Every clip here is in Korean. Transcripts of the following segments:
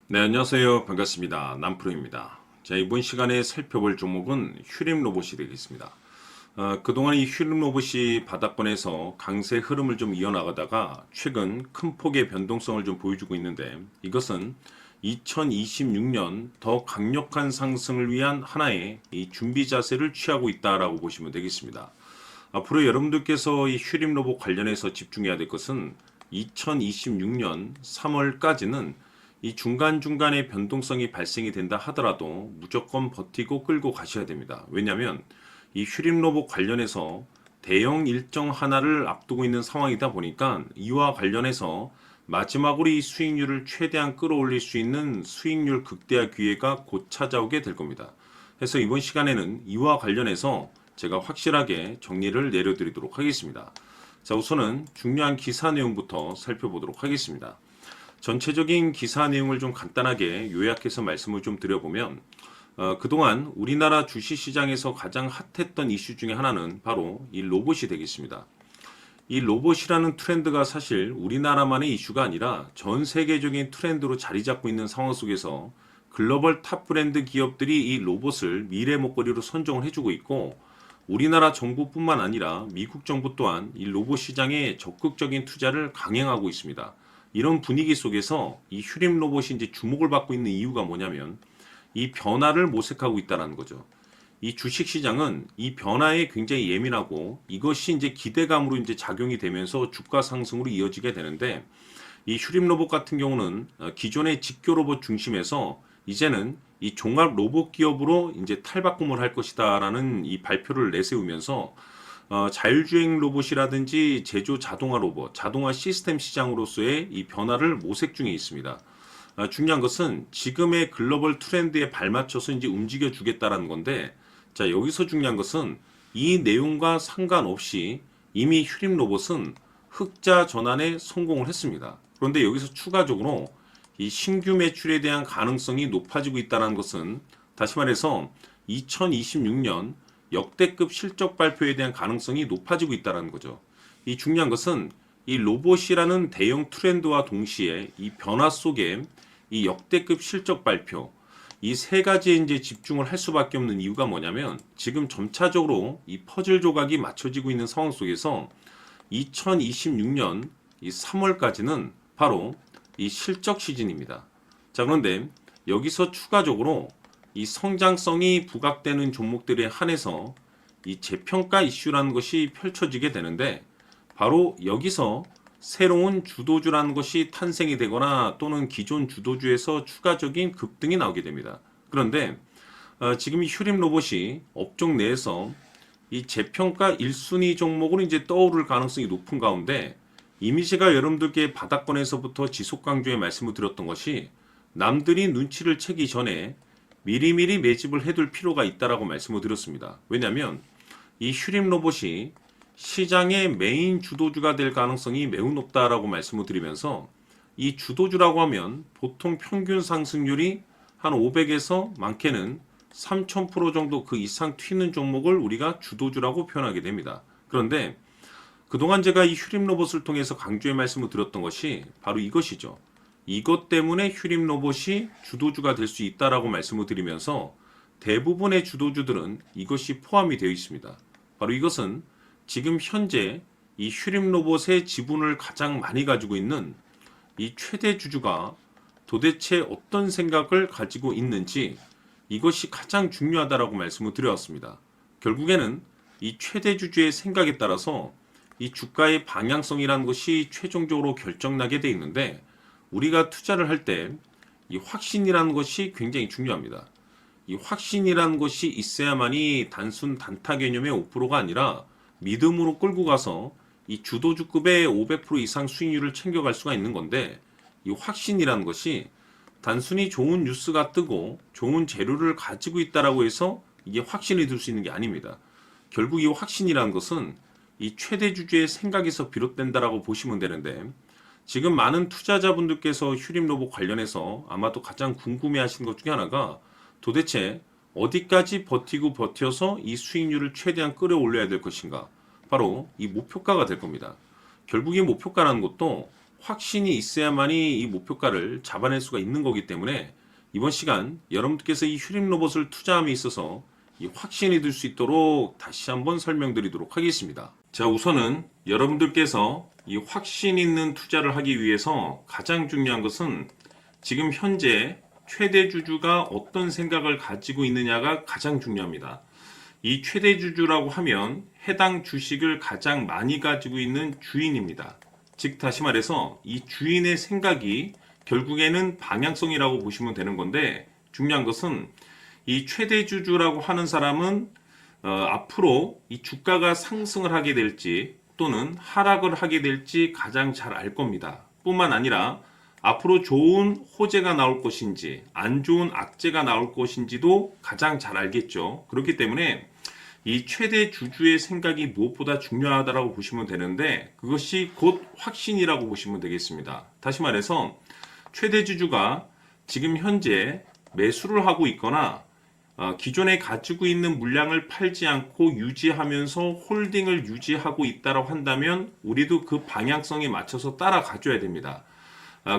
네, 안녕하세요. 반갑습니다. 남프로입니다. 자, 이번 시간에 살펴볼 종목은 휴림 로봇이 되겠습니다. 그동안 이 휴림 로봇이 바닥권에서 강세 흐름을 좀 이어나가다가 최근 큰 폭의 변동성을 좀 보여주고 있는데 이것은 2026년 더 강력한 상승을 위한 하나의 이 준비 자세를 취하고 있다라고 보시면 되겠습니다. 앞으로 여러분들께서 이 휴림 로봇 관련해서 집중해야 될 것은 2026년 3월까지는 이 중간중간에 변동성이 발생이 된다 하더라도 무조건 버티고 끌고 가셔야 됩니다. 왜냐하면 이 휴림 로봇 관련해서 대형 일정 하나를 앞두고 있는 상황이다 보니까 이와 관련해서 마지막으로 이 수익률을 최대한 끌어올릴 수 있는 수익률 극대화 기회가 곧 찾아오게 될 겁니다. 그래서 이번 시간에는 이와 관련해서 제가 확실하게 정리를 내려드리도록 하겠습니다. 자, 우선은 중요한 기사 내용부터 살펴보도록 하겠습니다. 전체적인 기사 내용을 좀 간단하게 요약해서 말씀을 좀 드려보면 그동안 우리나라 주식시장에서 가장 핫했던 이슈 중에 하나는 바로 이 로봇이 되겠습니다. 이 로봇이라는 트렌드가 사실 우리나라만의 이슈가 아니라 전 세계적인 트렌드로 자리 잡고 있는 상황 속에서 글로벌 탑 브랜드 기업들이 이 로봇을 미래 먹거리로 선정을 해주고 있고 우리나라 정부뿐만 아니라 미국 정부 또한 이 로봇 시장에 적극적인 투자를 강행하고 있습니다. 이런 분위기 속에서 이 휴림 로봇이 이제 주목을 받고 있는 이유가 뭐냐면 이 변화를 모색하고 있다는 거죠. 이 주식 시장은 이 변화에 굉장히 예민하고 이것이 이제 기대감으로 이제 작용이 되면서 주가 상승으로 이어지게 되는데 이 휴림 로봇 같은 경우는 기존의 직교 로봇 중심에서 이제는 이 종합 로봇 기업으로 이제 탈바꿈을 할 것이다라는 이 발표를 내세우면서 자율주행 로봇이라든지 제조 자동화 로봇, 자동화 시스템 시장으로서의 이 변화를 모색 중에 있습니다. 중요한 것은 지금의 글로벌 트렌드에 발맞춰서 이제 움직여 주겠다라는 건데, 자, 여기서 중요한 것은 이 내용과 상관없이 이미 휴림 로봇은 흑자 전환에 성공을 했습니다. 그런데 여기서 추가적으로 이 신규 매출에 대한 가능성이 높아지고 있다는 것은 다시 말해서 2026년 역대급 실적 발표에 대한 가능성이 높아지고 있다는 거죠. 이 중요한 것은 이 로봇이라는 대형 트렌드와 동시에 이 변화 속에 이 역대급 실적 발표 이 세 가지에 이제 집중을 할 수밖에 없는 이유가 뭐냐면 지금 점차적으로 이 퍼즐 조각이 맞춰지고 있는 상황 속에서 2026년 이 3월까지는 바로 이 실적 시즌입니다. 자, 그런데 여기서 추가적으로 이 성장성이 부각되는 종목들에 한해서 이 재평가 이슈라는 것이 펼쳐지게 되는데 바로 여기서 새로운 주도주라는 것이 탄생이 되거나 또는 기존 주도주에서 추가적인 급등이 나오게 됩니다. 그런데 지금 이 휴림 로봇이 업종 내에서 이 재평가 1순위 종목으로 이제 떠오를 가능성이 높은 가운데 이미 제가 여러분들께 바닥권에서부터 지속 강조해 말씀을 드렸던 것이 남들이 눈치를 채기 전에 미리미리 매집을 해둘 필요가 있다라고 말씀을 드렸습니다. 왜냐하면 이 휴림 로봇이 시장의 메인 주도주가 될 가능성이 매우 높다라고 말씀을 드리면서 이 주도주라고 하면 보통 평균 상승률이 한 500에서 많게는 3000% 정도 그 이상 튀는 종목을 우리가 주도주라고 표현하게 됩니다. 그런데 그동안 제가 이 휴림 로봇을 통해서 강조의 말씀을 드렸던 것이 바로 이것이죠. 이것 때문에 휴림 로봇이 주도주가 될 수 있다라고 말씀을 드리면서 대부분의 주도주들은 이것이 포함이 되어 있습니다. 바로 이것은 지금 현재 이 휴림 로봇의 지분을 가장 많이 가지고 있는 이 최대 주주가 도대체 어떤 생각을 가지고 있는지 이것이 가장 중요하다라고 말씀을 드려왔습니다. 결국에는 이 최대 주주의 생각에 따라서 이 주가의 방향성이라는 것이 최종적으로 결정나게 돼 있는데 우리가 투자를 할 때 이 확신이라는 것이 굉장히 중요합니다. 이 확신이라는 것이 있어야만이 단순 단타 개념의 5%가 아니라 믿음으로 끌고 가서 이 주도주급의 500% 이상 수익률을 챙겨갈 수가 있는 건데 이 확신이라는 것이 단순히 좋은 뉴스가 뜨고 좋은 재료를 가지고 있다라고 해서 이게 확신이 들 수 있는 게 아닙니다. 결국 이 확신이라는 것은 이 최대 주주의 생각에서 비롯된다라고 보시면 되는데 지금 많은 투자자분들께서 휴림 로봇 관련해서 아마도 가장 궁금해하시는 것 중에 하나가 도대체 어디까지 버티고 버텨서 이 수익률을 최대한 끌어올려야 될 것인가? 바로 이 목표가가 될 겁니다. 결국 이 목표가라는 것도 확신이 있어야만이 이 목표가를 잡아낼 수가 있는 거기 때문에 이번 시간 여러분들께서 이 휴림 로봇을 투자함에 있어서 이 확신이 들 수 있도록 다시 한번 설명드리도록 하겠습니다. 자, 우선은 여러분들께서 이 확신 있는 투자를 하기 위해서 가장 중요한 것은 지금 현재 최대 주주가 어떤 생각을 가지고 있느냐가 가장 중요합니다. 이 최대 주주라고 하면 해당 주식을 가장 많이 가지고 있는 주인입니다. 즉 다시 말해서 이 주인의 생각이 결국에는 방향성이라고 보시면 되는 건데, 중요한 것은 이 최대 주주라고 하는 사람은 앞으로 이 주가가 상승을 하게 될지 또는 하락을 하게 될지 가장 잘 알 겁니다. 뿐만 아니라 앞으로 좋은 호재가 나올 것인지 안 좋은 악재가 나올 것인지도 가장 잘 알겠죠. 그렇기 때문에 이 최대 주주의 생각이 무엇보다 중요하다고 보시면 되는데, 그것이 곧 확신이라고 보시면 되겠습니다. 다시 말해서 최대 주주가 지금 현재 매수를 하고 있거나 기존에 가지고 있는 물량을 팔지 않고 유지하면서 홀딩을 유지하고 있다고 한다면 우리도 그 방향성에 맞춰서 따라가줘야 됩니다.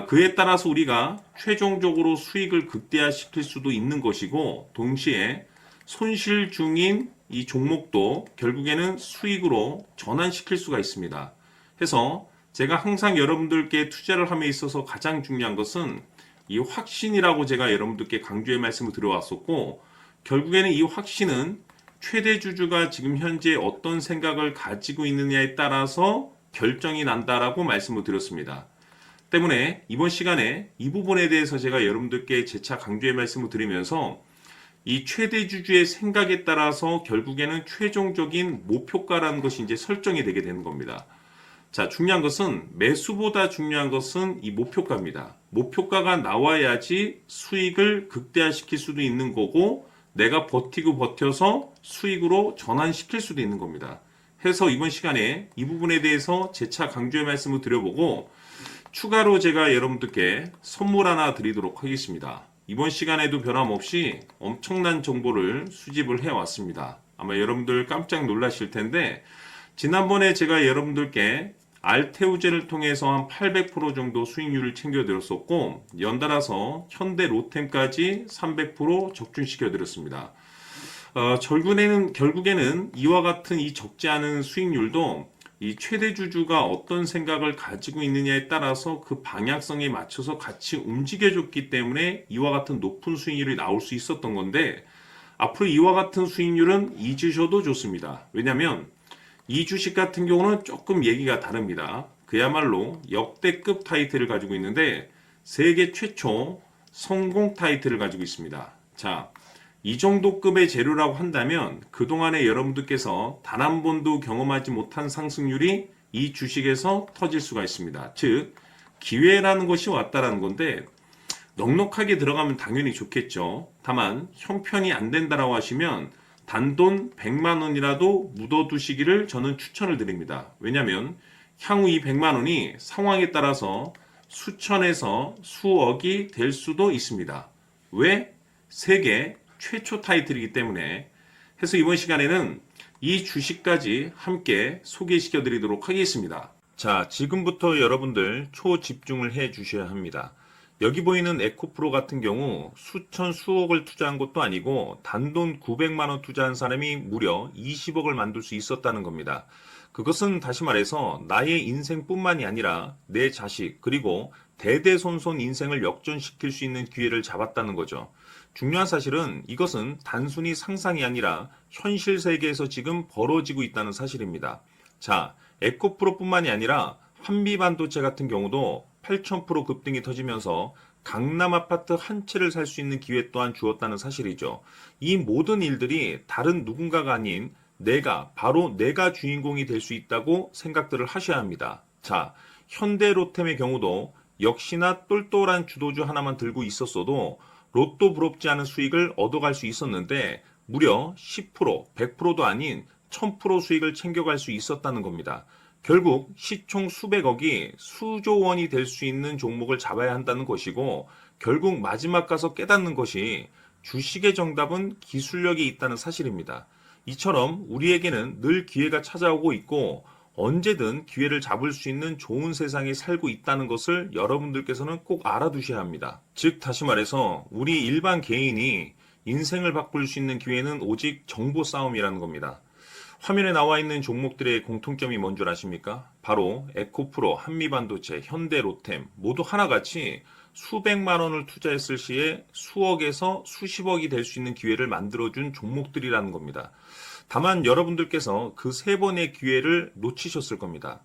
그에 따라서 우리가 최종적으로 수익을 극대화시킬 수도 있는 것이고, 동시에 손실 중인 이 종목도 결국에는 수익으로 전환시킬 수가 있습니다. 해서 제가 항상 여러분들께 투자를 함에 있어서 가장 중요한 것은 이 확신이라고 제가 여러분들께 강조의 말씀을 드려왔었고, 결국에는 이 확신은 최대 주주가 지금 현재 어떤 생각을 가지고 있느냐에 따라서 결정이 난다라고 말씀을 드렸습니다. 때문에 이번 시간에 이 부분에 대해서 제가 여러분들께 재차 강조의 말씀을 드리면서 이 최대 주주의 생각에 따라서 결국에는 최종적인 목표가라는 것이 이제 설정이 되게 되는 겁니다. 자, 중요한 것은 매수보다 중요한 것은 이 목표가입니다. 목표가가 나와야지 수익을 극대화시킬 수도 있는 거고, 내가 버티고 버텨서 수익으로 전환시킬 수도 있는 겁니다. 해서 이번 시간에 이 부분에 대해서 재차 강조의 말씀을 드려보고, 추가로 제가 여러분들께 선물 하나 드리도록 하겠습니다. 이번 시간에도 변함없이 엄청난 정보를 수집을 해왔습니다. 아마 여러분들 깜짝 놀라실 텐데, 지난번에 제가 여러분들께 알테우제를 통해서 한 800% 정도 수익률을 챙겨드렸었고, 연달아서 현대 로템까지 300% 적중시켜드렸습니다. 결국에는 이와 같은 이 적지 않은 수익률도 이 최대 주주가 어떤 생각을 가지고 있느냐에 따라서 그 방향성에 맞춰서 같이 움직여줬기 때문에 이와 같은 높은 수익률이 나올 수 있었던 건데, 앞으로 이와 같은 수익률은 잊으셔도 좋습니다. 왜냐하면 이 주식 같은 경우는 조금 얘기가 다릅니다. 그야말로 역대급 타이틀을 가지고 있는데 세계 최초 성공 타이틀을 가지고 있습니다. 자, 이 정도 급의 재료라고 한다면 그동안에 여러분들께서 단 한 번도 경험하지 못한 상승률이 이 주식에서 터질 수가 있습니다. 즉, 기회라는 것이 왔다라는 건데, 넉넉하게 들어가면 당연히 좋겠죠. 다만 형편이 안 된다라고 하시면 단돈 100만 원이라도 묻어두시기를 저는 추천을 드립니다. 왜냐하면 향후 이 100만 원이 상황에 따라서 수천에서 수억이 될 수도 있습니다. 왜? 세계 최초 타이틀이기 때문에. 해서 이번 시간에는 이 주식까지 함께 소개시켜 드리도록 하겠습니다. 자, 지금부터 여러분들 초집중을 해 주셔야 합니다. 여기 보이는 에코프로 같은 경우 수천 수억을 투자한 것도 아니고 단돈 900만 원 투자한 사람이 무려 20억을 만들 수 있었다는 겁니다. 그것은 다시 말해서 나의 인생뿐만이 아니라 내 자식 그리고 대대손손 인생을 역전시킬 수 있는 기회를 잡았다는 거죠. 중요한 사실은 이것은 단순히 상상이 아니라 현실 세계에서 지금 벌어지고 있다는 사실입니다. 자, 에코프로뿐만이 아니라 한미반도체 같은 경우도 8,000% 급등이 터지면서 강남 아파트 한 채를 살 수 있는 기회 또한 주었다는 사실이죠. 이 모든 일들이 다른 누군가가 아닌 바로 내가 주인공이 될 수 있다고 생각들을 하셔야 합니다. 자, 현대로템의 경우도 역시나 똘똘한 주도주 하나만 들고 있었어도 로또 부럽지 않은 수익을 얻어갈 수 있었는데 무려 10%, 100%도 아닌 1000% 수익을 챙겨갈 수 있었다는 겁니다. 결국 시총 수백억이 수조 원이 될 수 있는 종목을 잡아야 한다는 것이고, 결국 마지막 가서 깨닫는 것이 주식의 정답은 기술력이 있다는 사실입니다. 이처럼 우리에게는 늘 기회가 찾아오고 있고 언제든 기회를 잡을 수 있는 좋은 세상에 살고 있다는 것을 여러분들께서는 꼭 알아두셔야 합니다. 즉 다시 말해서 우리 일반 개인이 인생을 바꿀 수 있는 기회는 오직 정보 싸움이라는 겁니다. 화면에 나와 있는 종목들의 공통점이 뭔 줄 아십니까? 바로 에코프로, 한미반도체, 현대로템 모두 하나같이 수백만 원을 투자했을 시에 수억에서 수십억이 될 수 있는 기회를 만들어준 종목들이라는 겁니다. 다만 여러분들께서 그 세 번의 기회를 놓치셨을 겁니다.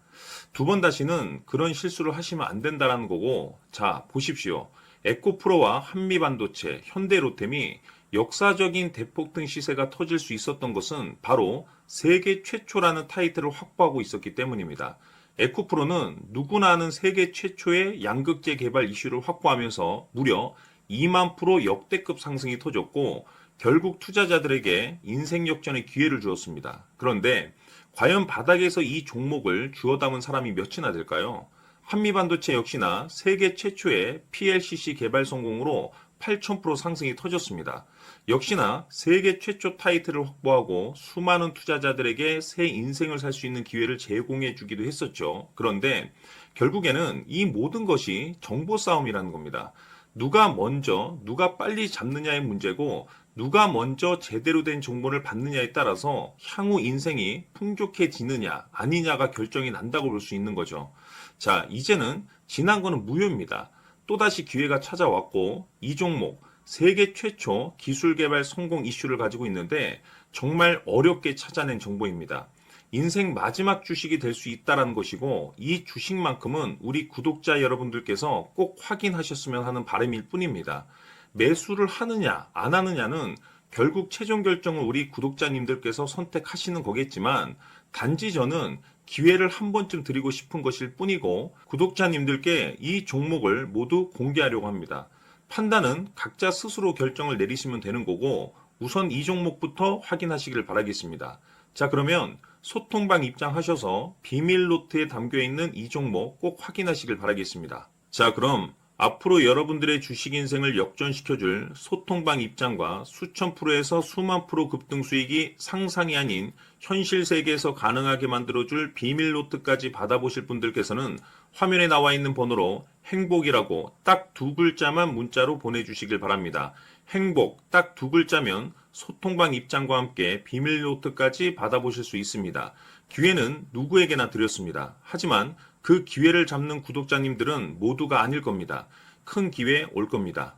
두 번 다시는 그런 실수를 하시면 안 된다는 거고, 자, 보십시오. 에코프로와 한미반도체, 현대로템이 역사적인 대폭등 시세가 터질 수 있었던 것은 바로 세계 최초라는 타이틀을 확보하고 있었기 때문입니다. 에코프로는 누구나 아는 세계 최초의 양극재 개발 이슈를 확보하면서 무려 2만 프로 역대급 상승이 터졌고 결국 투자자들에게 인생 역전의 기회를 주었습니다. 그런데 과연 바닥에서 이 종목을 주워 담은 사람이 몇이나 될까요? 한미반도체 역시나 세계 최초의 PLCC 개발 성공으로 8,000% 상승이 터졌습니다. 역시나 세계 최초 타이틀을 확보하고 수많은 투자자들에게 새 인생을 살 수 있는 기회를 제공해 주기도 했었죠. 그런데 결국에는 이 모든 것이 정보 싸움이라는 겁니다. 누가 먼저, 누가 빨리 잡느냐의 문제고 누가 먼저 제대로 된 정보를 받느냐에 따라서 향후 인생이 풍족해지느냐 아니냐가 결정이 난다고 볼 수 있는 거죠. 자, 이제는 지난 거는 무효입니다. 또다시 기회가 찾아왔고 이 종목 세계 최초 기술 개발 성공 이슈를 가지고 있는데 정말 어렵게 찾아낸 정보입니다. 인생 마지막 주식이 될 수 있다는 것이고 이 주식만큼은 우리 구독자 여러분들께서 꼭 확인하셨으면 하는 바람일 뿐입니다. 매수를 하느냐 안 하느냐는 결국 최종 결정을 우리 구독자님들께서 선택하시는 거겠지만 단지 저는 기회를 한 번쯤 드리고 싶은 것일 뿐이고 구독자님들께 이 종목을 모두 공개하려고 합니다. 판단은 각자 스스로 결정을 내리시면 되는 거고 우선 이 종목부터 확인하시길 바라겠습니다. 자, 그러면 소통방 입장하셔서 비밀 노트에 담겨있는 이 종목 꼭 확인하시길 바라겠습니다. 자, 그럼 앞으로 여러분들의 주식 인생을 역전시켜줄 소통방 입장과 수천 프로에서 수만 프로 급등 수익이 상상이 아닌 현실 세계에서 가능하게 만들어줄 비밀 노트까지 받아보실 분들께서는 화면에 나와 있는 번호로 행복이라고 딱 두 글자만 문자로 보내주시길 바랍니다. 행복 딱 두 글자면 소통방 입장과 함께 비밀 노트까지 받아보실 수 있습니다. 기회는 누구에게나 드렸습니다. 하지만 그 기회를 잡는 구독자님들은 모두가 아닐 겁니다. 큰 기회 올 겁니다.